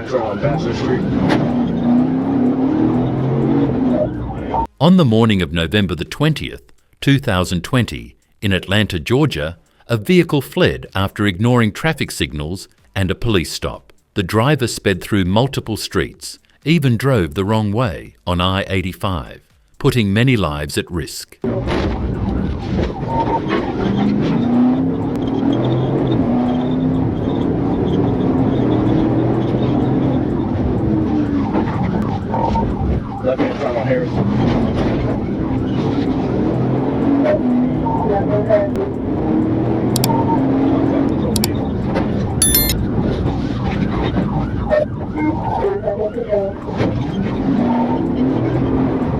left-hand turn on Bachelor Street. On the morning of November the 20th, 2020, in Atlanta, Georgia, a vehicle fled after ignoring traffic signals and a police stop. The driver sped through multiple streets, even drove the wrong way on I-85, putting many lives at risk. Left-hand turn on Harrison.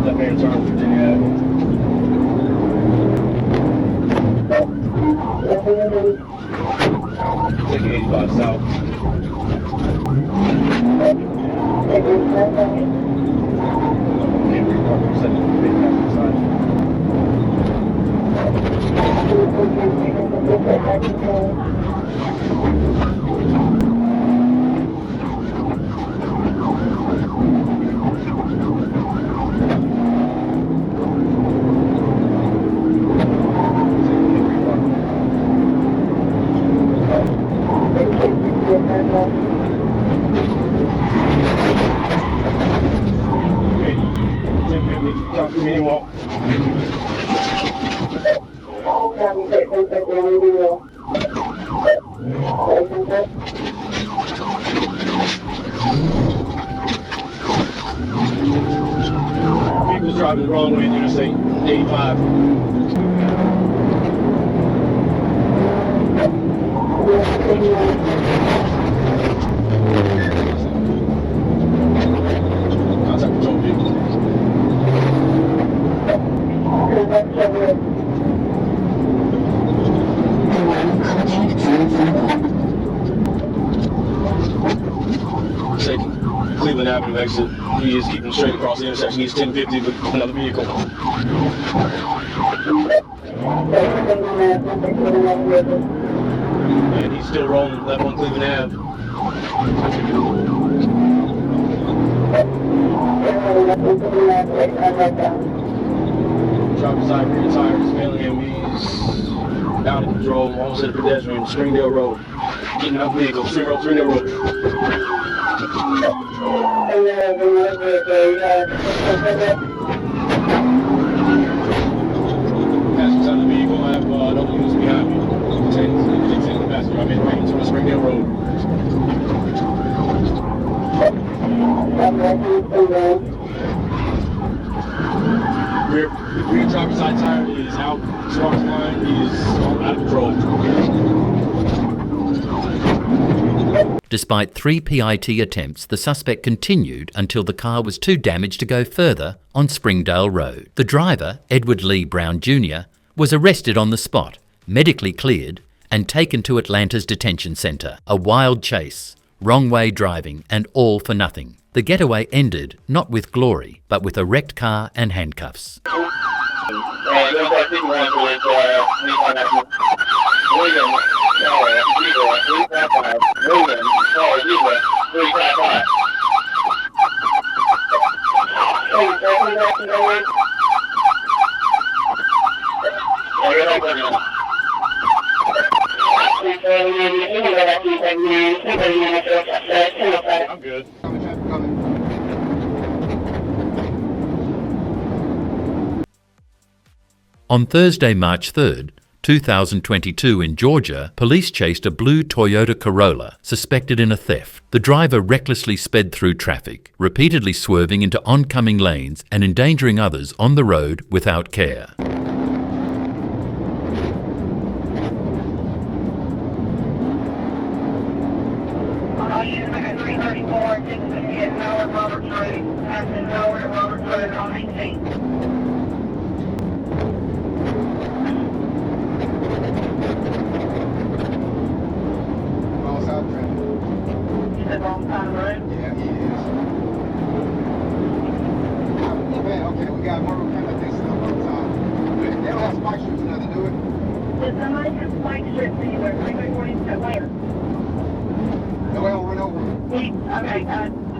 Left-hand turn on Virginia Avenue. Take 85 south. Talk to me and walk. Vehicle's driving the wrong way in Interstate 85. Contact patrol vehicle. Taking Cleveland Avenue exit. He is keeping straight across the intersection. He's 1050 with another vehicle. And he's still rolling left on Cleveland Ave. Driver's side rear tires failing him. He's out of control. Almost at a pedestrian. Springdale Road. Getting out vehicle. Springdale Road. Passengers out of the vehicle. I have no units behind me. Take the passenger. I'm in right into the Springdale Road. Rear driver's side tire is out. Sparks line is out of control. Despite 3 PIT attempts, the suspect continued until the car was too damaged to go further on Springdale Road. The driver, Edward Lee Brown Jr., was arrested on the spot, medically cleared, and taken to Atlanta's detention centre. A wild chase, wrong-way driving, and all for nothing. The getaway ended not with glory, but with a wrecked car and handcuffs. I'm good. On Thursday, March 3rd, 2022 in Georgia, police chased a blue Toyota Corolla suspected in a theft. The driver recklessly sped through traffic, repeatedly swerving into oncoming lanes and endangering others on the road without care. Yeah, he is. Okay, we got more kind of things all the time. They don't have spike strips now to do it. Did somebody have spike strips anywhere? 340 where? No, they'll run over them. Okay,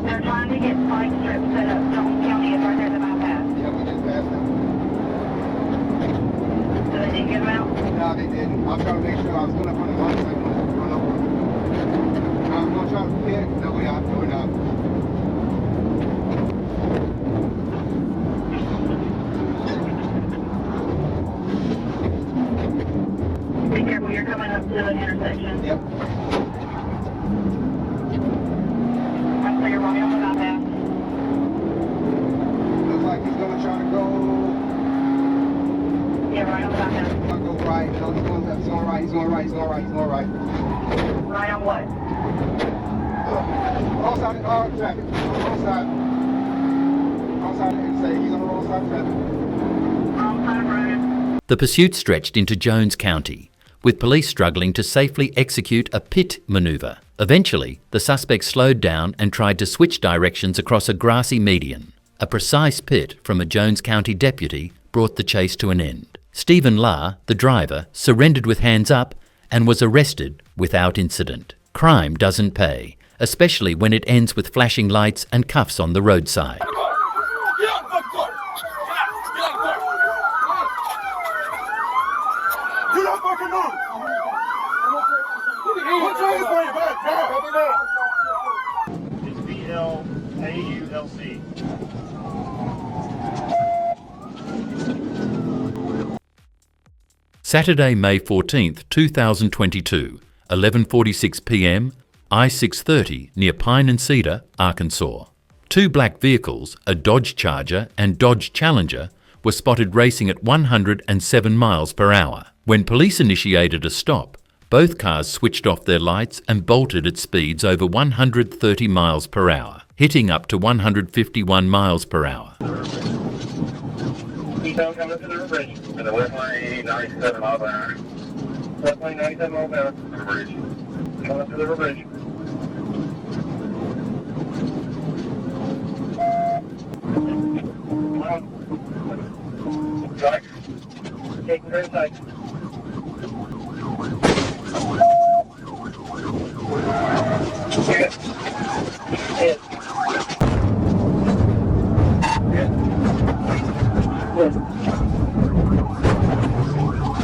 they're trying to get spike strips set up. Stone County is right there at the bypass. Yeah, we just passed them. So they didn't get them out? No, they didn't. I was trying to make sure I was going up on the line so I couldn't run over. I was going to try to hit. No, we're not. Be careful, you're coming up to an intersection. Yep. So you're running on the bypass. Looks like he's going to try to go. Yeah, right on the bypass. He's going to go right. No, he's going left. He's going right. He's going right. He's going right. He's going right. Right on what? Wrong side of traffic. Wrong side. Wrong side of the interstate. He's on the wrong side of traffic. Wrong side of road. The pursuit stretched into Jones County, with police struggling to safely execute a pit manoeuvre. Eventually, the suspect slowed down and tried to switch directions across a grassy median. A precise pit from a Jones County deputy brought the chase to an end. Stephen La, the driver, surrendered with hands up and was arrested without incident. Crime doesn't pay, especially when it ends with flashing lights and cuffs on the roadside. It's BLAULC. Saturday, May 14th, 2022, 11:46 p.m, I-630 near Pine and Cedar, Arkansas. Two black vehicles, a Dodge Charger and Dodge Challenger, were spotted racing at 107 miles per hour. When police initiated a stop, both cars switched off their lights and bolted at speeds over 130 miles per hour, hitting up to 151 miles per hour. Eastbound coming up to the river bridge. And the left lane, 97 miles an hour. Left lane, 97 miles an hour. River bridge. Coming up to the river bridge. Right. Taking her inside. Good. Hit.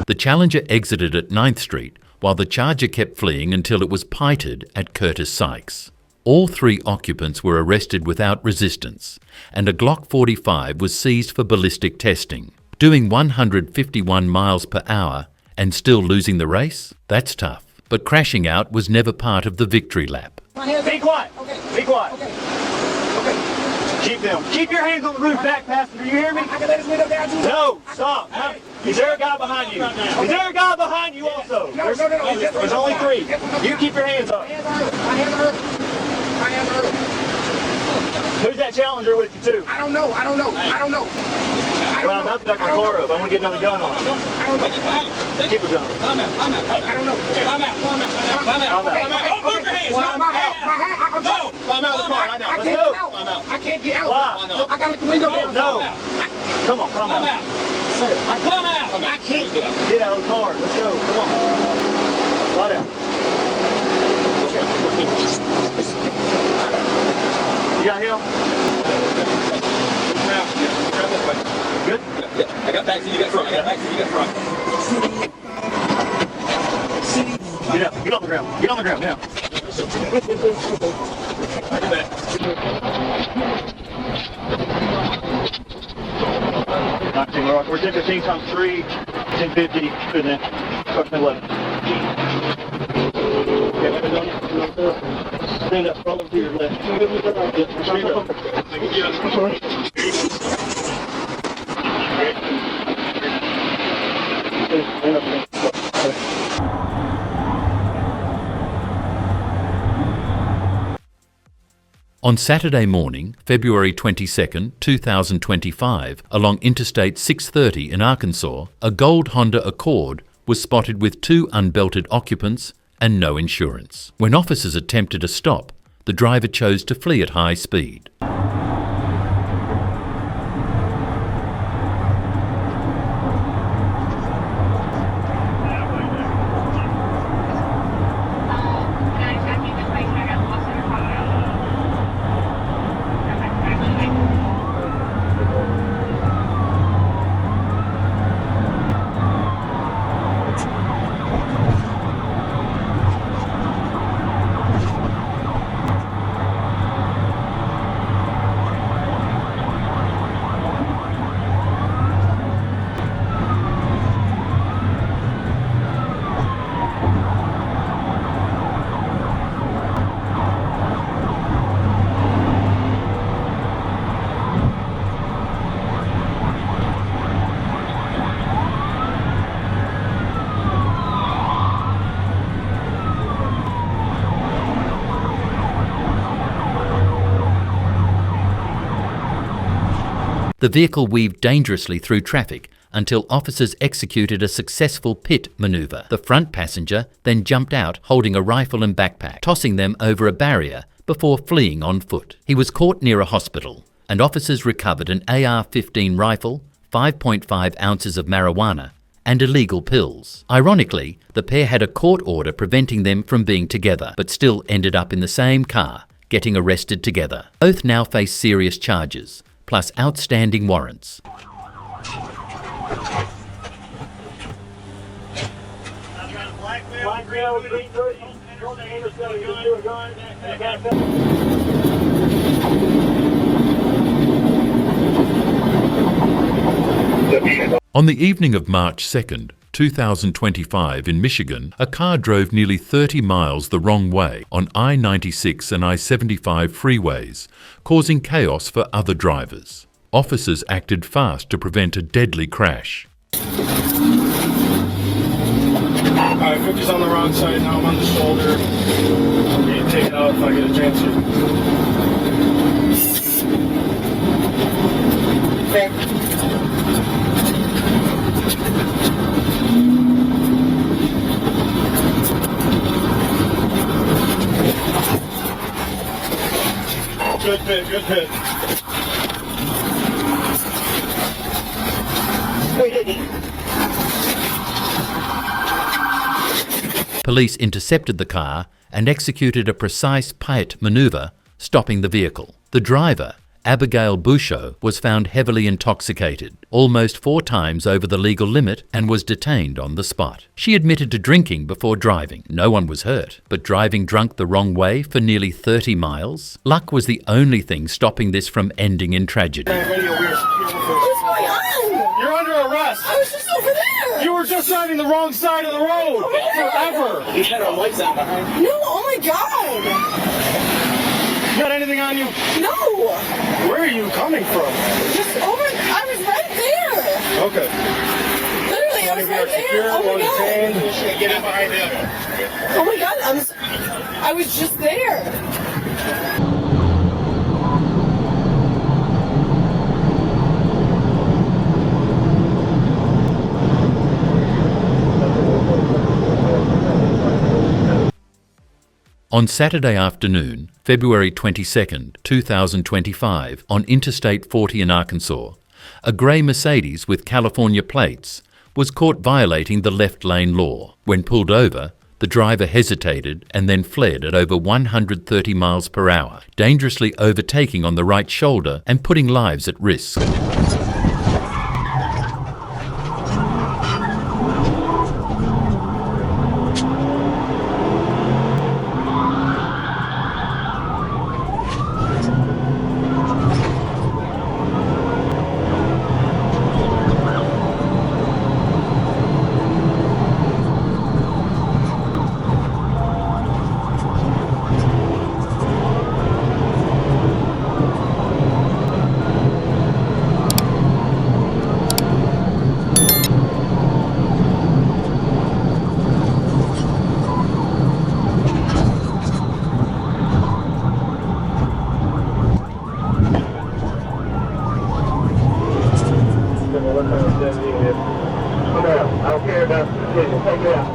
The Challenger exited at 9th Street, while the Charger kept fleeing until it was pited at Curtis Sykes. All three occupants were arrested without resistance, and a Glock 45 was seized for ballistic testing. Doing 151 miles per hour and still losing the race? That's tough. But crashing out was never part of the victory lap. Be quiet. Okay. Be quiet. Okay. Okay. Keep them. Keep your hands on the roof, back passenger. You hear me? I can let his window down too. No, stop. No. Is there a guy behind you? Is there a guy behind you also? No. There's only three. You keep your hands up. My hands are hurt. Who's that Challenger with you too? I don't know. Well, I'm about to duck my car up. I want to get another gun on. Keep a gun. I don't know. I'm out. Move your hands. My hat. No, I'm out of the car. I know. Let's go. I'm out. I can't get out. Why? I gotta let the window down. No. Come on, come on. I can't get out. Get out of the car. Let's go. Come on. Lie down. You got him? Good? I got back to you got front. Get on the ground. Get on the ground now. I get back. We're 1015 times 3, 1050, and then start to left. Stand up, roll over to your left. On Saturday morning, February 22, 2025, along Interstate 630 in Arkansas, a gold Honda Accord was spotted with two unbelted occupants and no insurance. When officers attempted a stop, the driver chose to flee at high speed. The vehicle weaved dangerously through traffic until officers executed a successful pit manoeuvre. The front passenger then jumped out holding a rifle and backpack, tossing them over a barrier before fleeing on foot. He was caught near a hospital, and officers recovered an AR-15 rifle, 5.5 ounces of marijuana, and illegal pills. Ironically, the pair had a court order preventing them from being together, but still ended up in the same car, getting arrested together. Both now face serious charges, plus outstanding warrants. On the evening of March 2nd, 2025 in Michigan, a car drove nearly 30 miles the wrong way on I-96 and I-75 freeways, causing chaos for other drivers. Officers acted fast to prevent a deadly crash. Alright, focus on the wrong side now. I'm on the shoulder. I'm getting taken out if I get a chance to. Good pit, good pit. Police intercepted the car and executed a precise pit manoeuvre, stopping the vehicle. The driver, Abigail Bouchot, was found heavily intoxicated, almost 4 times over the legal limit, and was detained on the spot. She admitted to drinking before driving. No one was hurt, but driving drunk the wrong way for nearly 30 miles? Luck was the only thing stopping this from ending in tragedy. What's going on? You're under arrest. I was just over there. You were just driving the wrong side of the road forever. You had our lights out behind. No, oh my God. You got anything on you? No. Where are you coming from? Just over, I was right there. Okay. Literally, I was right there. Oh my God. Get in behind him. Oh my God, I was just there. On Saturday afternoon, February 22nd, 2025, on Interstate 40 in Arkansas, a grey Mercedes with California plates was caught violating the left lane law. When pulled over, the driver hesitated and then fled at over 130 miles per hour, dangerously overtaking on the right shoulder and putting lives at risk. I don't care about the decision. Take it out.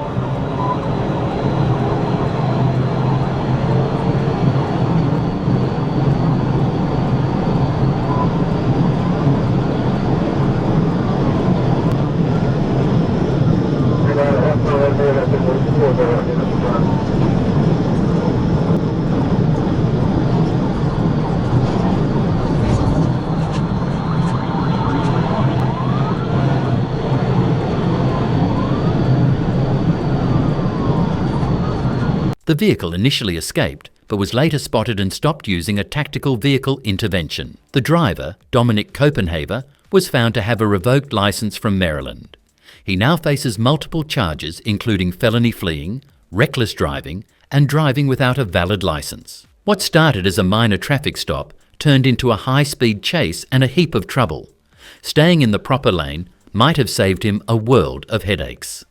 The vehicle initially escaped, but was later spotted and stopped using a tactical vehicle intervention. The driver, Dominic Copenhaver, was found to have a revoked license from Maryland. He now faces multiple charges including felony fleeing, reckless driving, and driving without a valid license. What started as a minor traffic stop turned into a high-speed chase and a heap of trouble. Staying in the proper lane might have saved him a world of headaches.